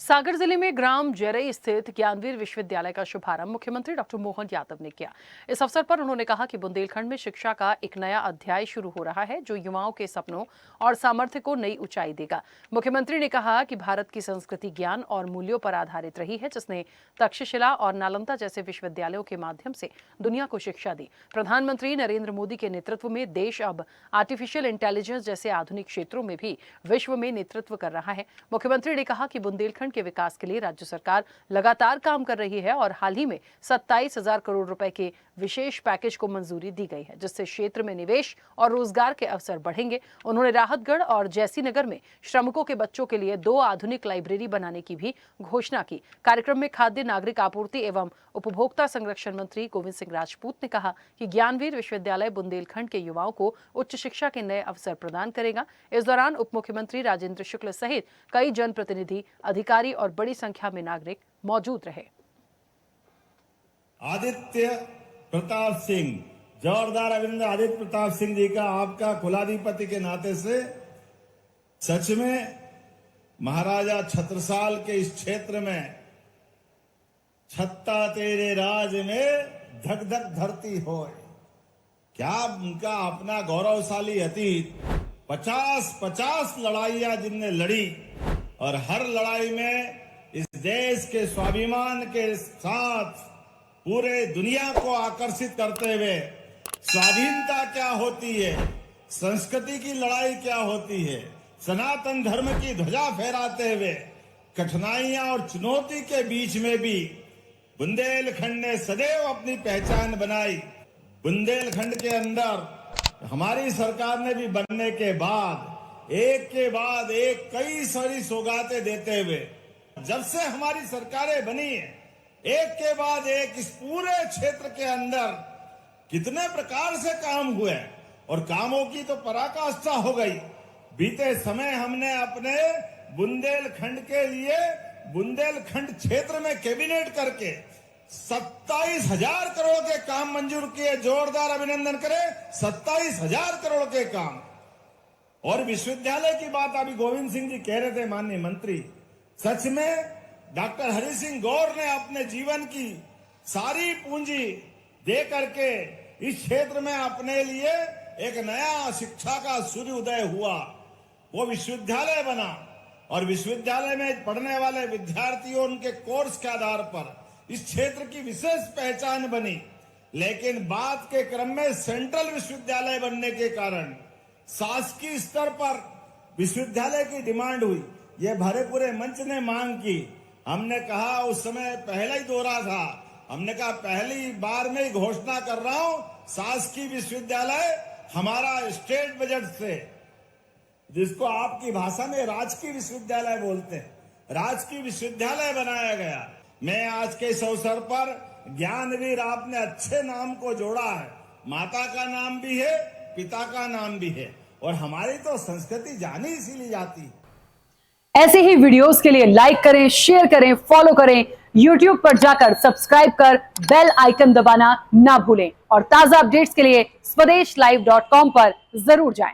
सागर जिले में ग्राम जरई स्थित ज्ञानवीर विश्वविद्यालय का शुभारंभ मुख्यमंत्री डॉक्टर मोहन यादव ने किया। इस अवसर पर उन्होंने कहा कि बुंदेलखंड में शिक्षा का एक नया अध्याय शुरू हो रहा है, जो युवाओं के सपनों और सामर्थ्य को नई ऊंचाई देगा। मुख्यमंत्री ने कहा कि भारत की संस्कृति ज्ञान और मूल्यों पर आधारित रही है, जिसने तक्षशिला और नालंदा जैसे विश्वविद्यालयों के माध्यम से दुनिया को शिक्षा दी। प्रधानमंत्री नरेंद्र मोदी के नेतृत्व में देश अब आर्टिफिशियल इंटेलिजेंस जैसे आधुनिक क्षेत्रों में भी विश्व में नेतृत्व कर रहा है। मुख्यमंत्री ने कहा कि बुंदेलखंड के विकास के लिए राज्य सरकार लगातार काम कर रही है और हाल ही में 27,000 करोड़ रुपए के विशेष पैकेज को मंजूरी दी गई है, जिससे क्षेत्र में निवेश और रोजगार के अवसर बढ़ेंगे। उन्होंने राहतगढ़ और जैसीनगर में श्रमिकों के बच्चों के लिए 2 आधुनिक लाइब्रेरी बनाने की भी घोषणा की। कार्यक्रम में खाद्य नागरिक आपूर्ति एवं उपभोक्ता संरक्षण मंत्री गोविंद सिंह राजपूत ने कहा कि ज्ञानवीर विश्वविद्यालय बुंदेलखंड के युवाओं को उच्च शिक्षा के नए अवसर प्रदान करेगा। इस दौरान उप मुख्यमंत्री राजेंद्र शुक्ल सहित कई जनप्रतिनिधि, अधिकारी और बड़ी संख्या में नागरिक मौजूद रहे। आदित्य प्रताप सिंह, जोरदार अभिनंदन आदित्य प्रताप सिंह जी का आपका कुलाधिपति के नाते से। सच में महाराजा छत्रसाल के इस क्षेत्र में छत्ता तेरे राज में धक धक धरती होए, क्या उनका अपना गौरवशाली अतीत। 50 लड़ाइयां जिनने लड़ी और हर लड़ाई में इस देश के स्वाभिमान के साथ पूरे दुनिया को आकर्षित करते हुए स्वाधीनता क्या होती है, संस्कृति की लड़ाई क्या होती है, सनातन धर्म की ध्वजा फहराते हुए कठिनाइयां और चुनौती के बीच में भी बुंदेलखंड ने सदैव अपनी पहचान बनाई। बुंदेलखंड के अंदर हमारी सरकार ने भी बनने के बाद एक कई सारी सौगातें देते हुए, जब से हमारी सरकारें बनी है, एक के बाद एक इस पूरे क्षेत्र के अंदर कितने प्रकार से काम हुए और कामों की तो पराकाष्ठा हो गई। बीते समय हमने अपने बुंदेलखंड के लिए बुंदेलखंड क्षेत्र में कैबिनेट करके 27,000 करोड़ के काम मंजूर किए। जोरदार अभिनंदन करें, 27,000 करोड़ के काम। और विश्वविद्यालय की बात अभी गोविंद सिंह जी कह रहे थे, माननीय मंत्री। सच में डॉक्टर हरि सिंह गौर ने अपने जीवन की सारी पूंजी दे करके इस क्षेत्र में अपने लिए एक नया शिक्षा का सूर्योदय हुआ। वो विश्वविद्यालय बना और विश्वविद्यालय में पढ़ने वाले विद्यार्थियों, उनके कोर्स के आधार पर इस क्षेत्र की विशेष पहचान बनी। लेकिन बात के क्रम में सेंट्रल विश्वविद्यालय बनने के कारण शासकीय स्तर पर विश्वविद्यालय की डिमांड हुई। ये भरे पूरे मंच ने मांग की। हमने कहा, उस समय पहला ही दौरा था, हमने कहा पहली बार में घोषणा कर रहा हूं, शासकीय विश्वविद्यालय हमारा स्टेट बजट से, जिसको आपकी भाषा में राजकीय विश्वविद्यालय बोलते हैं, राजकीय विश्वविद्यालय बनाया गया। मैं आज के इस अवसर पर ज्ञानवीर, आपने अच्छे नाम को जोड़ा है। माता का नाम भी है, पिता का नाम भी है, और हमारी तो संस्कृति जानी इसीलिए जाती है। ऐसे ही वीडियोस के लिए लाइक करें, शेयर करें, फॉलो करें। YouTube पर जाकर सब्सक्राइब कर बेल आइकन दबाना ना भूलें और ताजा अपडेट्स के लिए स्वदेशलाइव.com पर जरूर जाएं।